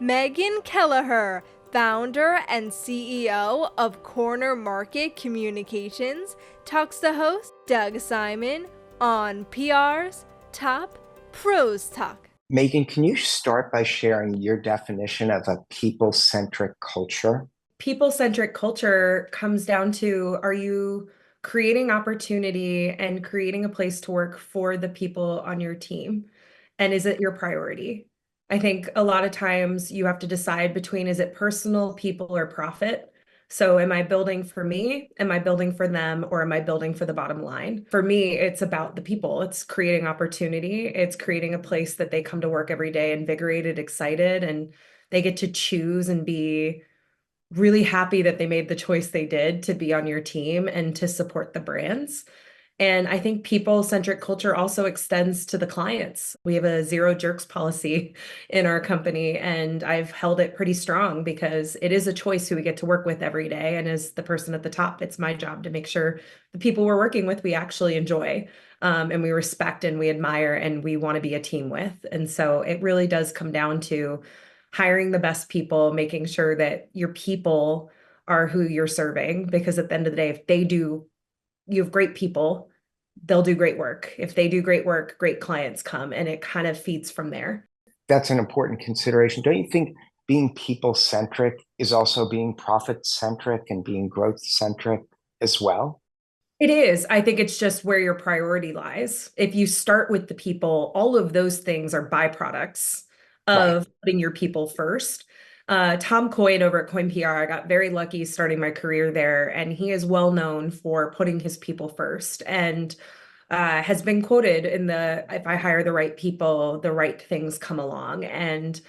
Meghan Kelleher, founder and CEO of Corner Market Communications, talks to host Doug Simon on PR's Top Pros Talk. Megan, can you start by sharing your definition of a people-centric culture? People-centric culture comes down to, are you creating opportunity and creating a place to work for the people on your team? And is it your priority? I think a lot of times you have to decide between, is it personal, people, or profit? So am I building for me? Am I building for them? Or am I building for the bottom line? For me, it's about the people. It's creating opportunity. It's creating a place that they come to work every day invigorated, excited, and they get to choose and be really happy that they made the choice they did to be on your team and to support the brands. And I think people-centric culture also extends to the clients. We have a zero jerks policy in our company, and I've held it pretty strong because it is a choice who we get to work with every day. And as the person at the top, it's my job to make sure the people we're working with, we actually enjoy, and we respect and we admire and we want to be a team with. And so it really does come down to hiring the best people, making sure that your people are who you're serving, because at the end of the day, if they do, you have great people, they'll do great work. If they do great work, great clients come, and it kind of feeds from there. That's an important consideration. Don't you think being people-centric is also being profit-centric and being growth-centric as well? It is. I think it's just where your priority lies. If you start with the people, all of those things are byproducts Right. of putting your people first. Tom Coyne over at Coin PR, I got very lucky starting my career there, and he is well known for putting his people first and has been quoted in the, if I hire the right people, the right things come along. And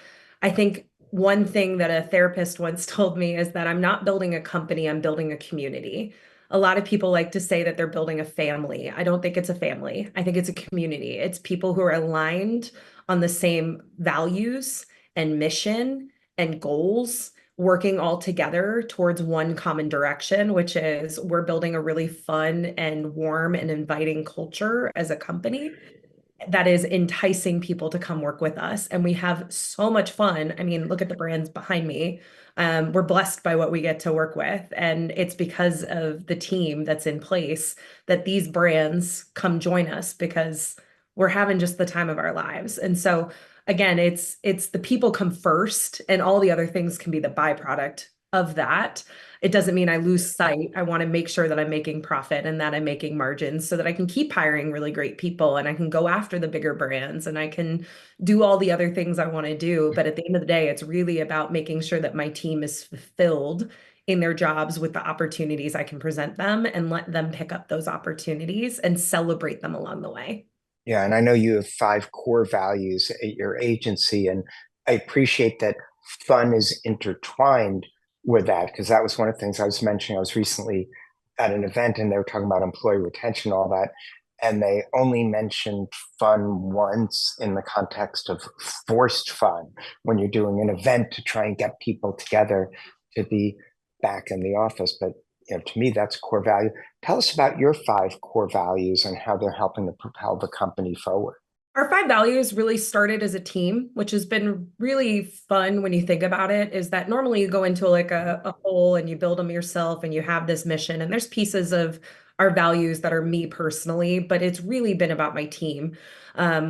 I think one thing that a therapist once told me is that I'm not building a company, I'm building a community. A lot of people like to say that they're building a family. I don't think it's a family. I think it's a community. It's people who are aligned on the same values and mission and goals, working all together towards one common direction, which is we're building a really fun and warm and inviting culture as a company that is enticing people to come work with us. And we have so much fun. I mean, look at the brands behind me. We're blessed by what we get to work with. And it's because of the team that's in place that these brands come join us, because we're having just the time of our lives. And so again, it's the people come first, and all the other things can be the byproduct of that. It doesn't mean I lose sight. I want to make sure that I'm making profit and that I'm making margins so that I can keep hiring really great people and I can go after the bigger brands and I can do all the other things I want to do. But at the end of the day, it's really about making sure that my team is fulfilled in their jobs with the opportunities I can present them, and let them pick up those opportunities and celebrate them along the way. Yeah, and I know you have five core values at your agency, and I appreciate that fun is intertwined with that because that was one of the things I was mentioning. I was recently at an event and they were talking about employee retention, all that, and they only mentioned fun once in the context of forced fun when you're doing an event to try and get people together to be back in the office. But to me, that's core value. Tell us about your five core values and how they're helping to propel the company forward. Our five values really started as a team, which has been really fun when you think about it, is that normally you go into like a hole and you build them yourself and you have this mission, and there's pieces of our values that are me personally, but it's really been about my team.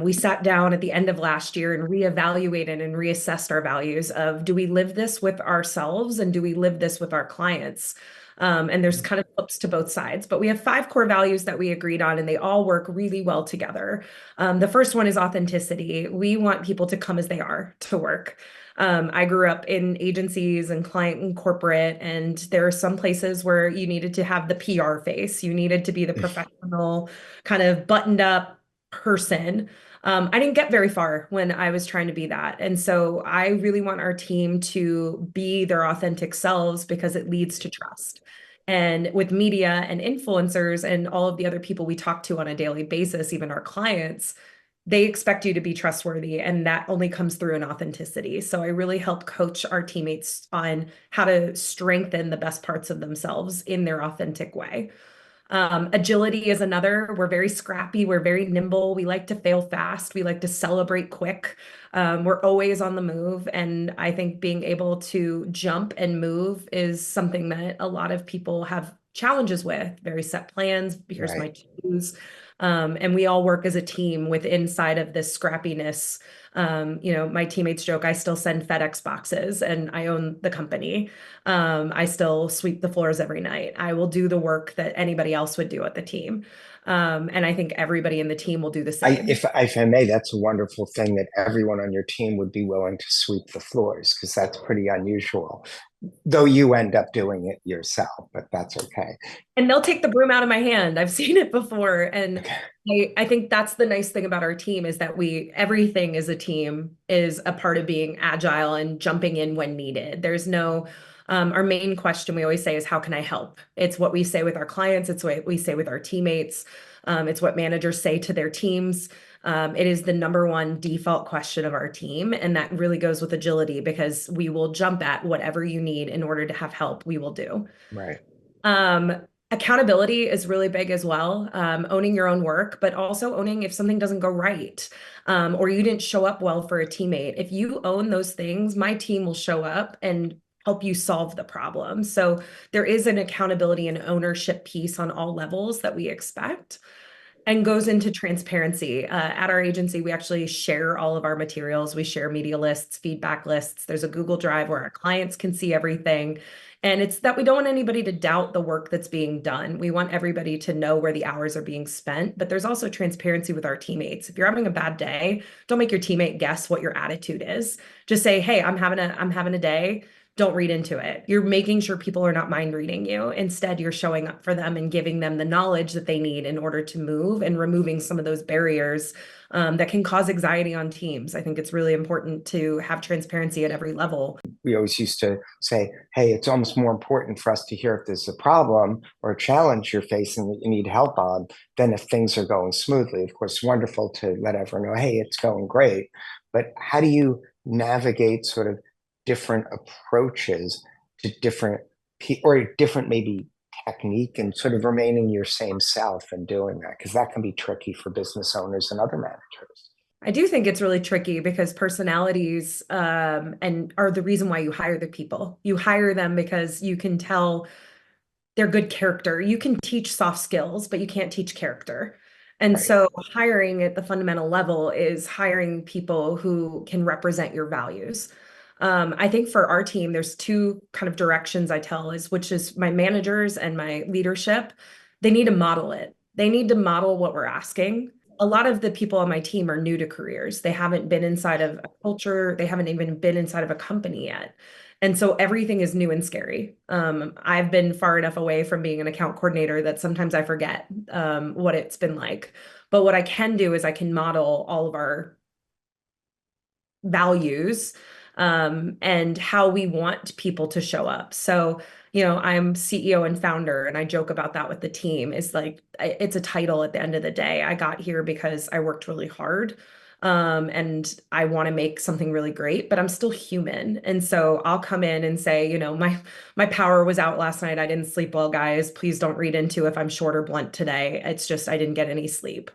We sat down at the end of last year and reevaluated and reassessed our values of, do we live this with ourselves and do we live this with our clients? And there's kind of flips to both sides, but we have five core values that we agreed on, and they all work really well together. The first one is authenticity. We want people to come as they are to work. I grew up in agencies and client and corporate, and there are some places where you needed to have the PR face. You needed to be the professional, kind of buttoned up person. I didn't get very far when I was trying to be that. And so I really want our team to be their authentic selves because it leads to trust. And with media and influencers and all of the other people we talk to on a daily basis, even our clients, they expect you to be trustworthy, and that only comes through in authenticity. So I really help coach our teammates on how to strengthen the best parts of themselves in their authentic way. Agility is another. We're very scrappy. We're very nimble. We like to fail fast. We like to celebrate quick. We're always on the move. And I think being able to jump and move is something that a lot of people have challenges with. Very set plans. Here's my Right. to-dos. And we all work as a team with inside of this scrappiness. My teammates joke, I still send FedEx boxes and I own the company. I still sweep the floors every night. I will do the work that anybody else would do at the team. And I think everybody in the team will do the same. If I may, that's a wonderful thing that everyone on your team would be willing to sweep the floors, because that's pretty unusual. Though you end up doing it yourself, but that's okay. And they'll take the broom out of my hand. I've seen it before. And Okay. I think that's the nice thing about our team is that everything as a team is a part of being agile and jumping in when needed. There's no, our main question we always say is, how can I help? It's what we say with our clients. It's what we say with our teammates. It's what managers say to their teams. It is the number one default question of our team. And that really goes with agility because we will jump at whatever you need in order to have help, we will do. Right. Um, Accountability is really big as well. Owning your own work, but also owning if something doesn't go right, or you didn't show up well for a teammate. If you own those things, my team will show up and help you solve the problem. So there is an accountability and ownership piece on all levels that we expect and goes into transparency. At our agency, we actually share all of our materials. We share media lists, feedback lists. There's a Google Drive where our clients can see everything. And it's that we don't want anybody to doubt the work that's being done. We want everybody to know where the hours are being spent, but there's also transparency with our teammates. If you're having a bad day, don't make your teammate guess what your attitude is. Just say, hey, I'm having a day. Don't read into it. You're making sure people are not mind reading you. Instead, you're showing up for them and giving them the knowledge that they need in order to move and removing some of those barriers that can cause anxiety on teams. I think it's really important to have transparency at every level. We always used to say, hey, it's almost more important for us to hear if there's a problem or a challenge you're facing that you need help on than if things are going smoothly. Of course, wonderful to let everyone know, hey, it's going great. But how do you navigate sort of different approaches to or different maybe technique and sort of remaining your same self and doing that? Because that can be tricky for business owners and other managers. I do think it's really tricky because personalities and are the reason why you hire the people. You hire them because you can tell they're good character. You can teach soft skills, but you can't teach character. And Right. so hiring at the fundamental level is hiring people who can represent your values. I think for our team, there's two kind of directions I tell which is my managers and my leadership. They need to model it. They need to model what we're asking. A lot of the people on my team are new to careers. They haven't been inside of a culture. They haven't even been inside of a company yet. And so everything is new and scary. I've been far enough away from being an account coordinator that sometimes I forget what it's been like. But what I can do is I can model all of our values and how we want people to show up. So, I'm CEO and founder, and I joke about that with the team. Is like it's a title at the end of the day. I got here because I worked really hard. And I want to make something really great, but I'm still human. And so I'll come in and say, my power was out last night. I didn't sleep well, guys. Please don't read into if I'm short or blunt today. It's just I didn't get any sleep.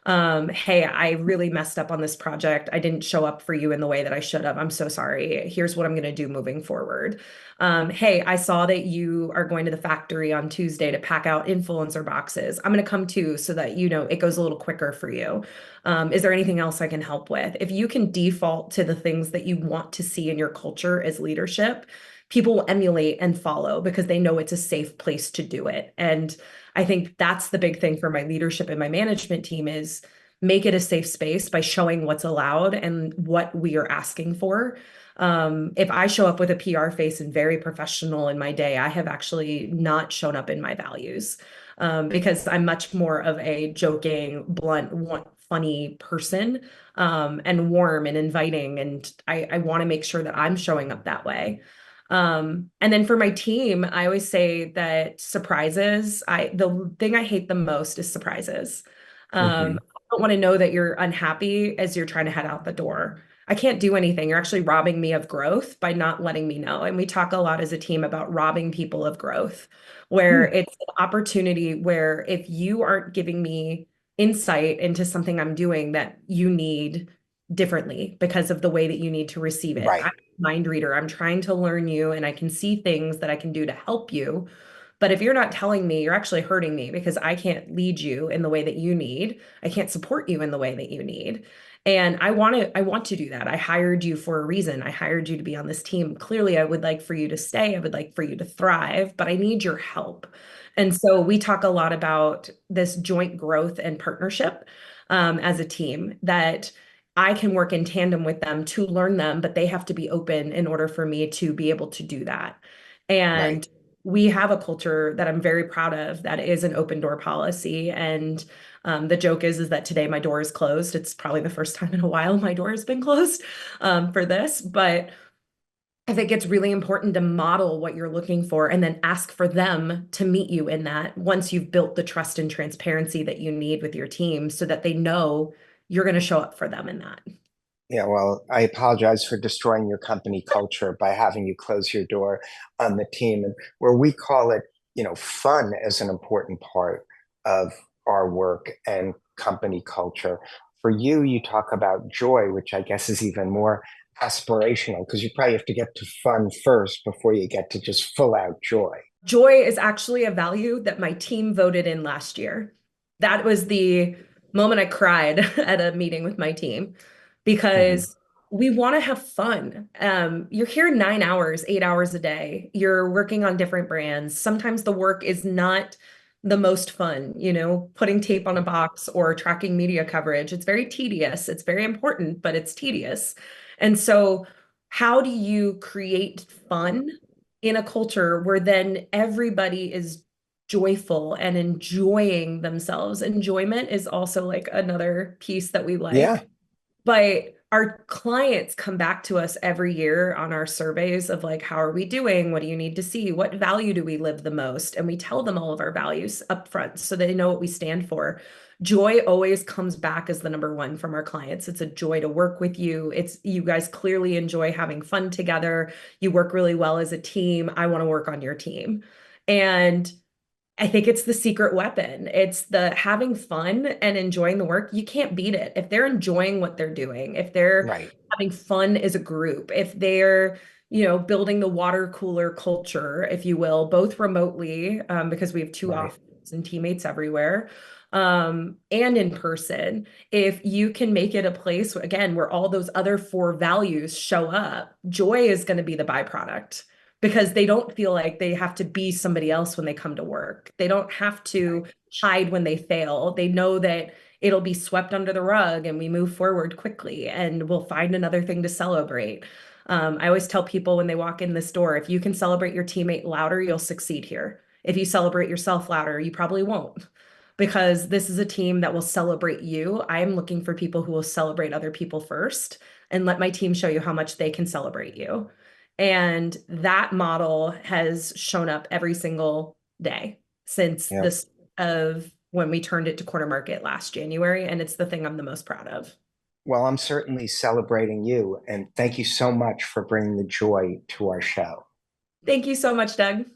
Hey, I really messed up on this project. I didn't show up for you in the way that I should have. I'm so sorry. Here's what I'm going to do moving forward. Hey, I saw that you are going to the factory on Tuesday to pack out influencer boxes. I'm going to come too so that, it goes a little quicker for you. Is there anything else I can help with? If you can default to the things that you want to see in your culture as leadership, people will emulate and follow because they know it's a safe place to do it. And I think that's the big thing for my leadership and my management team is make it a safe space by showing what's allowed and what we are asking for. If I show up with a PR face and very professional in my day, I have actually not shown up in my values because I'm much more of a joking, blunt, funny person and warm and inviting. And I want to make sure that I'm showing up that way. And then for my team, I always say that the thing I hate the most is surprises. Mhm. I don't want to know that you're unhappy as you're trying to head out the door. I can't do anything. You're actually robbing me of growth by not letting me know. And we talk a lot as a team about robbing people of growth, where Hmm. it's an opportunity where if you aren't giving me insight into something I'm doing that you need differently because of the way that you need to receive it. I'm Right. a mind reader. I'm trying to learn you and I can see things that I can do to help you. But if you're not telling me, you're actually hurting me because I can't lead you in the way that you need. I can't support you in the way that you need. And I want to do that. I hired you for a reason. I hired you to be on this team. Clearly, I would like for you to stay. I would like for you to thrive, but I need your help. And so we talk a lot about this joint growth and partnership as a team that I can work in tandem with them to learn them, but they have to be open in order for me to be able to do that. Right. And we have a culture that I'm very proud of that is an open door policy. And the joke is that today my door is closed. It's probably the first time in a while my door has been closed for this. But I think it's really important to model what you're looking for and then ask for them to meet you in that once you've built the trust and transparency that you need with your team so that they know you're going to show up for them in that. Yeah, well, I apologize for destroying your company culture by having you close your door on the team. And where we call it, fun as an important part of our work and company culture. For you, you talk about joy, which I guess is even more aspirational because you probably have to get to fun first before you get to just full out joy. Joy is actually a value that my team voted in last year. That was the moment I cried at a meeting with my team Mhm. because we want to have fun. You're here 9 hours, 8 hours a day. You're working on different brands. Sometimes the work is not the most fun, putting tape on a box or tracking media coverage. It's very tedious. It's very important, but it's tedious. And so, how do you create fun in a culture where then everybody is joyful and enjoying themselves? Enjoyment is also like another piece that we Yeah, like. But our clients come back to us every year on our surveys of like, how are we doing? What do you need to see? What value do we live the most? And we tell them all of our values up front so they know what we stand for. Joy always comes back as the number one from our clients. It's a joy to work with you. It's you guys clearly enjoy having fun together. You work really well as a team. I want to work on your team. And I think it's the secret weapon. It's the having fun and enjoying the work. You can't beat it. If they're enjoying what they're doing, if they're right, having fun as a group, if they're, building the water cooler culture, if you will, both remotely, because we have two right. offices and teammates everywhere, and in person. If you can make it a place, again, where all those other four values show up, joy is going to be the byproduct because they don't feel like they have to be somebody else when they come to work. They don't have to hide when they fail. They know that it'll be swept under the rug and we move forward quickly and we'll find another thing to celebrate. I always tell people when they walk in this door, if you can celebrate your teammate louder, you'll succeed here. If you celebrate yourself louder, you probably won't. Because this is a team that will celebrate you. I am looking for people who will celebrate other people first and let my team show you how much they can celebrate you. And that model has shown up every single day since Yeah. this of when we turned it to Corner Market last January. And it's the thing I'm the most proud of. Well, I'm certainly celebrating you, and thank you so much for bringing the joy to our show. Thank you so much, Doug.